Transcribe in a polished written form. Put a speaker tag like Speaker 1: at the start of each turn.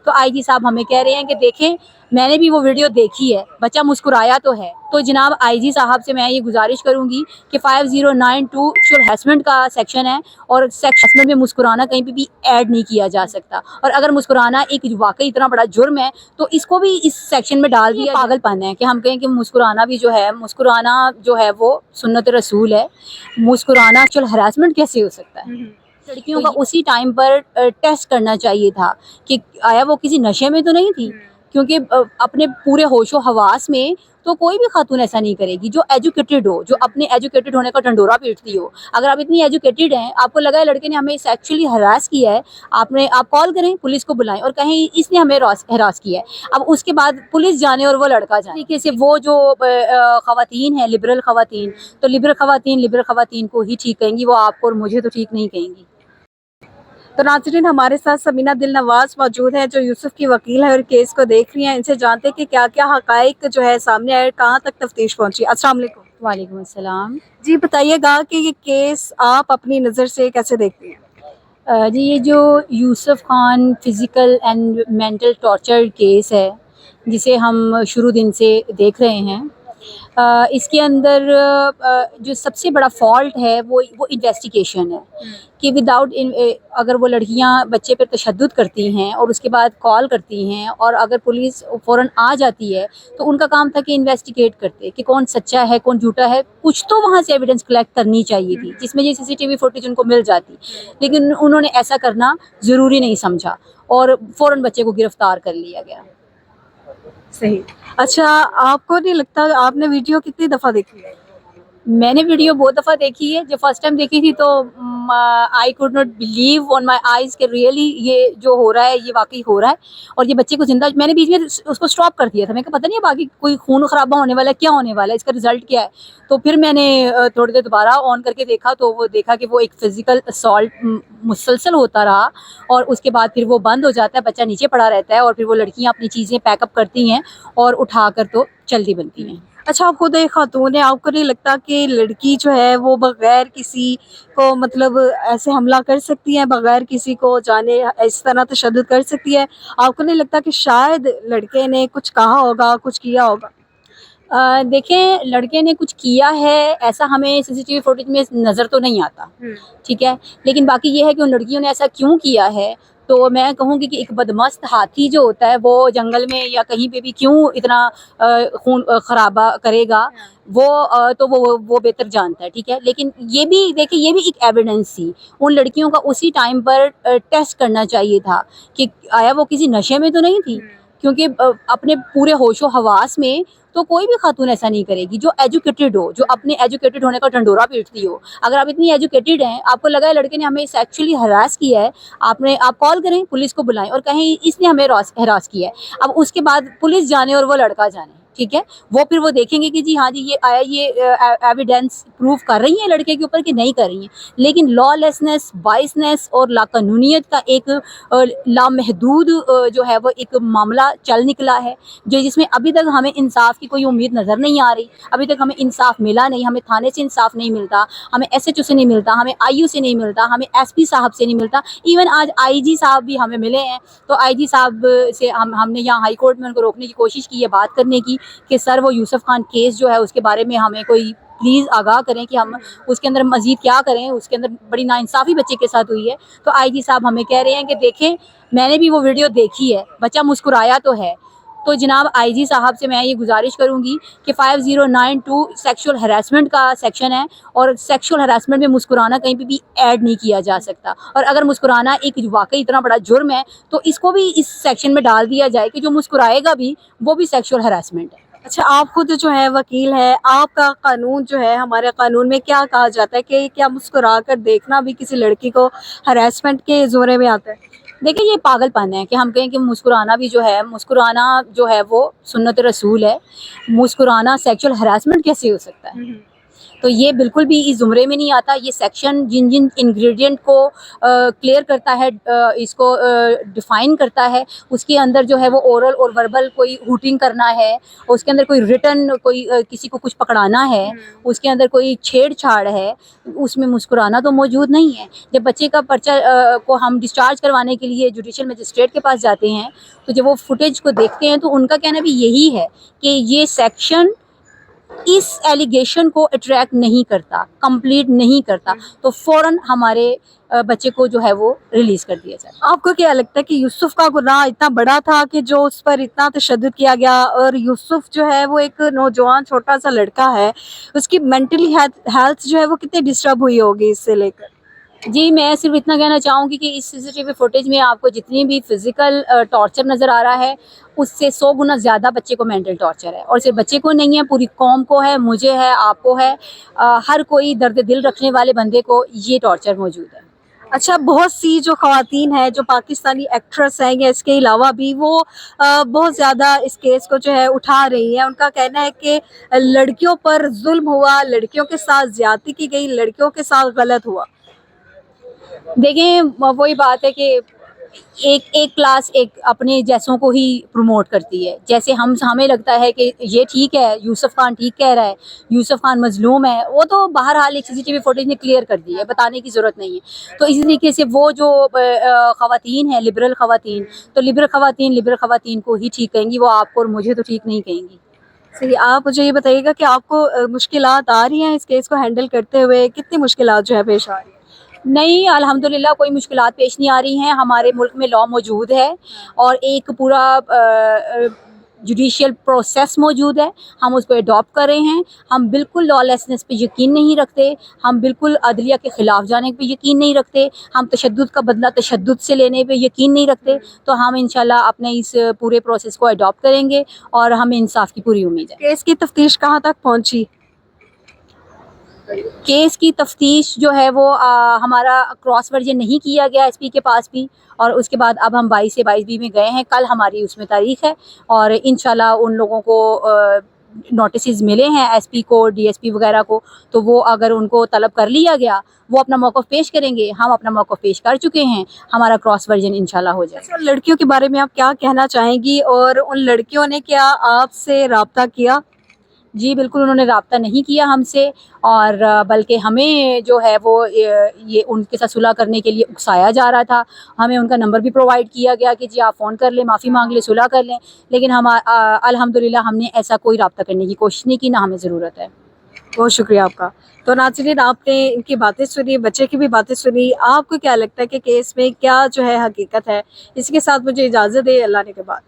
Speaker 1: تو آئی جی صاحب ہمیں کہہ رہے ہیں کہ دیکھیں میں نے بھی وہ ویڈیو دیکھی ہے، بچہ مسکرایا تو ہے۔ تو جناب آئی جی صاحب سے میں یہ گزارش کروں گی کہ 5092 سیکشول ہیراسمنٹ کا سیکشن ہے، اور ہیراسمنٹ میں مسکرانا کہیں پہ بھی ایڈ نہیں کیا جا سکتا، اور اگر مسکرانا ایک واقعی اتنا بڑا جرم ہے تو اس کو بھی اس سیکشن میں ڈال دیا۔ پاگل پن ہے کہ ہم کہیں کہ مسکرانا بھی جو ہے وہ سنت رسول ہے، مسکرانا سیکشول ہراسمنٹ کیسے ہو سکتا ہے؟ لڑکیوں کا اسی ٹائم پر ٹیسٹ کرنا چاہیے تھا کہ آیا وہ کسی نشے میں تو نہیں تھی، کیونکہ اپنے پورے ہوش و حواس میں تو کوئی بھی خاتون ایسا نہیں کرے گی جو ایجوکیٹڈ ہو، جو اپنے ایجوکیٹڈ ہونے کا ڈنڈورا پیٹتی ہو۔ اگر آپ اتنی ایجوکیٹڈ ہیں، آپ کو لگا ہے لڑکے نے ہمیں سیکچولی ہراس کیا ہے، آپ کال کریں، پولیس کو بلائیں اور کہیں اس نے ہمیں ہراس کیا ہے۔ اب اس کے بعد پولیس جانے اور وہ لڑکا جانے، طریقے سے وہ جو خواتین ہیں لبرل خواتین، تو لبرل خواتین کو ہی ٹھیک کہیں گی، وہ آپ کو اور مجھے تو ٹھیک نہیں کہیں گی۔
Speaker 2: تو ناظرین، ہمارے ساتھ سمینہ دل نواز موجود ہیں جو یوسف کی وکیل ہے اور کیس کو دیکھ رہی ہیں۔ ان سے جانتے ہیں کہ کیا کیا حقائق جو ہے سامنے آئے، کہاں تک تفتیش پہنچی۔ السلام علیکم۔
Speaker 1: وعلیکم السلام۔
Speaker 2: جی بتائیے گا کہ یہ کیس آپ اپنی نظر سے کیسے دیکھتی ہیں؟
Speaker 1: جی یہ جو Yusuf Khan physical and mental torture case ہے جسے ہم شروع دن سے دیکھ رہے ہیں، اس کے اندر جو سب سے بڑا فالٹ ہے وہ انویسٹیگیشن ہے کہ وداؤٹ اگر وہ لڑکیاں بچے پر تشدد کرتی ہیں اور اس کے بعد کال کرتی ہیں اور اگر پولیس فوراً آ جاتی ہے تو ان کا کام تھا کہ انویسٹیگیٹ کرتے کہ کون سچا ہے کون جھوٹا ہے، کچھ تو وہاں سے ایویڈنس کلیکٹ کرنی چاہیے تھی جس میں یہ سی سی ٹی وی فوٹیج ان کو مل جاتی، لیکن انہوں نے ایسا کرنا ضروری نہیں سمجھا اور فوراً بچے کو گرفتار کر لیا گیا۔
Speaker 2: صحیح۔ اچھا، آپ کو نہیں لگتا آپ نے ویڈیو کتنی دفعہ دیکھی ہے؟
Speaker 1: میں نے ویڈیو بہت دفعہ دیکھی ہے، جب فرسٹ ٹائم دیکھی تھی تو I could not believe on my eyes کہ ریئلی یہ جو ہو رہا ہے یہ واقعی ہو رہا ہے، اور یہ بچے کو زندہ میں نے بیچ میں اس کو اسٹاپ کر دیا تھا، میں کہا پتہ نہیں ہے باقی کوئی خون خرابہ ہونے والا ہے، کیا ہونے والا ہے، اس کا رزلٹ کیا ہے۔ تو پھر میں نے تھوڑی دیر دوبارہ آن کر کے دیکھا تو وہ دیکھا کہ وہ ایک فزیکل اسالٹ مسلسل ہوتا رہا، اور اس کے بعد پھر وہ بند ہو جاتا ہے، بچہ نیچے پڑا رہتا ہے اور پھر وہ لڑکیاں اپنی چیزیں پیک اپ کرتی ہیں اور اٹھا کر تو چلتی بنتی ہیں۔
Speaker 2: اچھا، آپ خود ایک خاتون ہے، آپ کو نہیں لگتا کہ لڑکی جو ہے وہ بغیر کسی کو مطلب ایسے حملہ کر سکتی ہے، بغیر کسی کو جانے اس طرح تشدد کر سکتی ہے؟ آپ کو نہیں لگتا کہ شاید لڑکے نے کچھ کہا ہوگا، کچھ کیا ہوگا؟
Speaker 1: دیکھیں لڑکے نے کچھ کیا ہے ایسا ہمیں سی سی ٹی وی فوٹیج میں نظر تو نہیں آتا، ٹھیک ہے، لیکن باقی یہ ہے کہ ان لڑکیوں نے ایسا کیوں کیا ہے، تو میں کہوں گی کہ ایک بدمست ہاتھی جو ہوتا ہے وہ جنگل میں یا کہیں پہ بھی کیوں اتنا خون خرابہ کرے گا، وہ بہتر جانتا ہے، ٹھیک ہے، لیکن یہ بھی دیکھیں یہ بھی ایک ایویڈنس تھی، ان لڑکیوں کا اسی ٹائم پر ٹیسٹ کرنا چاہیے تھا کہ آیا وہ کسی نشے میں تو نہیں تھی، کیونکہ اپنے پورے ہوش و حواس میں تو کوئی بھی خاتون ایسا نہیں کرے گی جو ایجوکیٹڈ ہو، جو اپنے ایجوکیٹڈ ہونے کا ڈنڈورا پیٹتی ہو۔ اگر آپ اتنی ایجوکیٹڈ ہیں، آپ کو لگا ہے لڑکے نے ہمیں سیکچولی ہراس کیا ہے، آپ کال کریں، پولیس کو بلائیں اور کہیں اس نے ہمیں ہراس کیا ہے۔ اب اس کے بعد پولیس جانے اور وہ لڑکا جانے، ٹھیک ہے، وہ پھر وہ دیکھیں گے کہ جی ہاں جی یہ آیا یہ ایویڈنس پروف کر رہی ہیں لڑکے کے اوپر کہ نہیں کر رہی ہیں، لیکن لا لیسنس، بائسنس اور لا قانونیت کا ایک لامحدود جو ہے وہ ایک معاملہ چل نکلا ہے، جس میں ابھی تک ہمیں انصاف کی کوئی امید نظر نہیں آ رہی، ابھی تک ہمیں انصاف ملا نہیں، ہمیں تھانے سے انصاف نہیں ملتا، ہمیں ایس ایچ او سے نہیں ملتا، ہمیں آئی یو سے نہیں ملتا، ہمیں ایس پی صاحب سے نہیں ملتا، ایون آج آئی جی صاحب بھی ہمیں ملے ہیں، تو آئی جی صاحب سے ہم نے یہاں ہائی کورٹ میں ان کو روکنے کی کوشش کی ہے، بات کرنے کی کہ سر وہ یوسف خان کیس جو ہے اس کے بارے میں ہمیں کوئی پلیز آگاہ کریں کہ ہم اس کے اندر مزید کیا کریں، اس کے اندر بڑی ناانصافی بچے کے ساتھ ہوئی ہے۔ تو آئی جی صاحب ہمیں کہہ رہے ہیں کہ دیکھیں میں نے بھی وہ ویڈیو دیکھی ہے، بچہ مسکرایا تو ہے، تو جناب آئی جی صاحب سے میں یہ گزارش کروں گی کہ 5092 سیکشول ہراسمنٹ کا سیکشن ہے، اور سیکشول ہراسمنٹ میں مسکرانا کہیں پہ بھی ایڈ نہیں کیا جا سکتا، اور اگر مسکرانا ایک واقعی اتنا بڑا جرم ہے تو اس کو بھی اس سیکشن میں ڈال دیا جائے کہ جو مسکرائے گا بھی وہ بھی سیکشول ہراسمنٹ ہے۔
Speaker 2: اچھا، آپ خود جو ہے وکیل ہے، آپ کا قانون جو ہے ہمارے قانون میں کیا کہا جاتا ہے کہ کیا مسکرا کر دیکھنا بھی کسی لڑکی کو ہراسمنٹ کے زمرے میں آتا ہے؟
Speaker 1: دیکھیں یہ پاگل پن ہے کہ ہم کہیں کہ مسکرانا جو ہے وہ سنت رسول ہے، مسکرانا سیکشول ہراسمنٹ کیسے ہو سکتا ہے؟ تو یہ بالکل بھی اس زمرے میں نہیں آتا. یہ سیکشن جن جن انگریڈینٹ کو کلیئر کرتا ہے, اس کو ڈیفائن کرتا ہے, اس کے اندر جو ہے وہ اورل اور وربل کوئی ہوٹنگ کرنا ہے, اس کے اندر کوئی ریٹن کوئی کسی کو کچھ پکڑانا ہے, اس کے اندر کوئی چھیڑ چھاڑ ہے, اس میں مسکرانا تو موجود نہیں ہے. جب بچے کا پرچہ کو ہم ڈسچارج کروانے کے لیے جوڈیشل مجسٹریٹ کے پاس جاتے ہیں تو جب وہ فوٹیج کو دیکھتے ہیں تو ان کا کہنا بھی یہی ہے کہ یہ سیکشن اس ایلیگیشن کو اٹریکٹ نہیں کرتا, کمپلیٹ نہیں کرتا, تو فوراً ہمارے بچے کو جو ہے وہ ریلیز کر دیا جائے.
Speaker 2: آپ کو کیا لگتا ہے کہ یوسف کا گناہ اتنا بڑا تھا کہ جو اس پر اتنا تشدد کیا گیا, اور یوسف جو ہے وہ ایک نوجوان چھوٹا سا لڑکا ہے, اس کی مینٹلی ہیلتھ جو ہے وہ کتنی ڈسٹرب ہوئی ہوگی اس سے لے کر؟
Speaker 1: جی میں صرف اتنا کہنا چاہوں گی کہ اس سی سی ٹی وی فوٹیج میں آپ کو جتنی بھی فزیکل ٹارچر نظر آ رہا ہے اس سے 100 گنا زیادہ بچے کو مینٹل ٹارچر ہے, اور صرف بچے کو نہیں ہے, پوری قوم کو ہے, مجھے ہے, آپ کو ہے, ہر کوئی درد دل رکھنے والے بندے کو یہ ٹارچر موجود ہے.
Speaker 2: اچھا, بہت سی جو خواتین ہیں جو پاکستانی ایکٹریس ہیں یا اس کے علاوہ بھی وہ بہت زیادہ اس کیس کو جو ہے اٹھا رہی ہیں. ان کا کہنا ہے کہ لڑکیوں پر ظلم ہوا, لڑکیوں کے ساتھ زیادتی کی گئی, لڑکیوں کے ساتھ غلط ہوا.
Speaker 1: دیکھیں وہی بات ہے کہ ایک کلاس ایک اپنے جیسوں کو ہی پروموٹ کرتی ہے. جیسے ہمیں لگتا ہے کہ یہ ٹھیک ہے, یوسف خان ٹھیک کہہ رہا ہے, یوسف خان مظلوم ہے, وہ تو بہرحال ایک سی سی ٹی وی فوٹیج نے کلیئر کر دی ہے, بتانے کی ضرورت نہیں ہے. تو اسی طریقے سے وہ جو خواتین ہیں لبرل خواتین, تو لبرل خواتین کو ہی ٹھیک کہیں گی, وہ آپ کو اور مجھے تو ٹھیک نہیں کہیں گی.
Speaker 2: صحیح. آپ مجھے یہ بتائیے گا کہ آپ کو مشکلات آ رہی ہیں اس کیس کو ہینڈل کرتے ہوئے, کتنی مشکلات جو ہے پیش آ رہی ہیں؟
Speaker 1: نہیں, الحمدللہ کوئی مشکلات پیش نہیں آ رہی ہیں. ہمارے ملک میں لا موجود ہے اور ایک پورا جوڈیشل پروسیس موجود ہے, ہم اس کو اڈاپٹ کر رہے ہیں. ہم بالکل لا لیسنس پہ یقین نہیں رکھتے, ہم بالکل عدلیہ کے خلاف جانے پہ یقین نہیں رکھتے, ہم تشدد کا بدلہ تشدد سے لینے پہ یقین نہیں رکھتے. تو ہم انشاءاللہ اپنے اس پورے پروسیس کو اڈاپٹ کریں گے اور ہمیں انصاف کی پوری امید ہے.
Speaker 2: کیس کی تفتیش کہاں تک پہنچی؟
Speaker 1: کیس کی تفتیش جو ہے وہ ہمارا کراس ورژن نہیں کیا گیا ایس پی کے پاس بھی, اور اس کے بعد اب ہم 22 سے 22B میں گئے ہیں. کل ہماری اس میں تاریخ ہے اور انشاءاللہ ان لوگوں کو نوٹسز ملے ہیں ایس پی کو, ڈی ایس پی وغیرہ کو, تو وہ اگر ان کو طلب کر لیا گیا وہ اپنا موقف پیش کریں گے. ہم اپنا موقف پیش کر چکے ہیں, ہمارا کراس ورژن انشاءاللہ ہو جائے.
Speaker 2: اچھا, لڑکیوں کے بارے میں آپ کیا کہنا چاہیں گی, اور ان لڑکیوں نے کیا آپ سے رابطہ کیا؟
Speaker 1: جی بالکل, انہوں نے رابطہ نہیں کیا ہم سے, اور بلکہ ہمیں جو ہے وہ یہ ان کے ساتھ صلح کرنے کے لیے اکسایا جا رہا تھا. ہمیں ان کا نمبر بھی پرووائڈ کیا گیا کہ جی آپ فون کر لیں, معافی مانگ لیں, صلح کر لیں, لیکن الحمدللہ ہم نے ایسا کوئی رابطہ کرنے کی کوشش نہیں کی, نہ ہمیں ضرورت ہے.
Speaker 2: بہت شکریہ آپ کا. تو ناظرین, آپ نے ان کی باتیں سنی, بچے کی بھی باتیں سنی. آپ کو کیا لگتا ہے کہ کیس میں کیا جو ہے حقیقت ہے؟ اس کے ساتھ مجھے اجازت دے, اللہ نے کے بعد.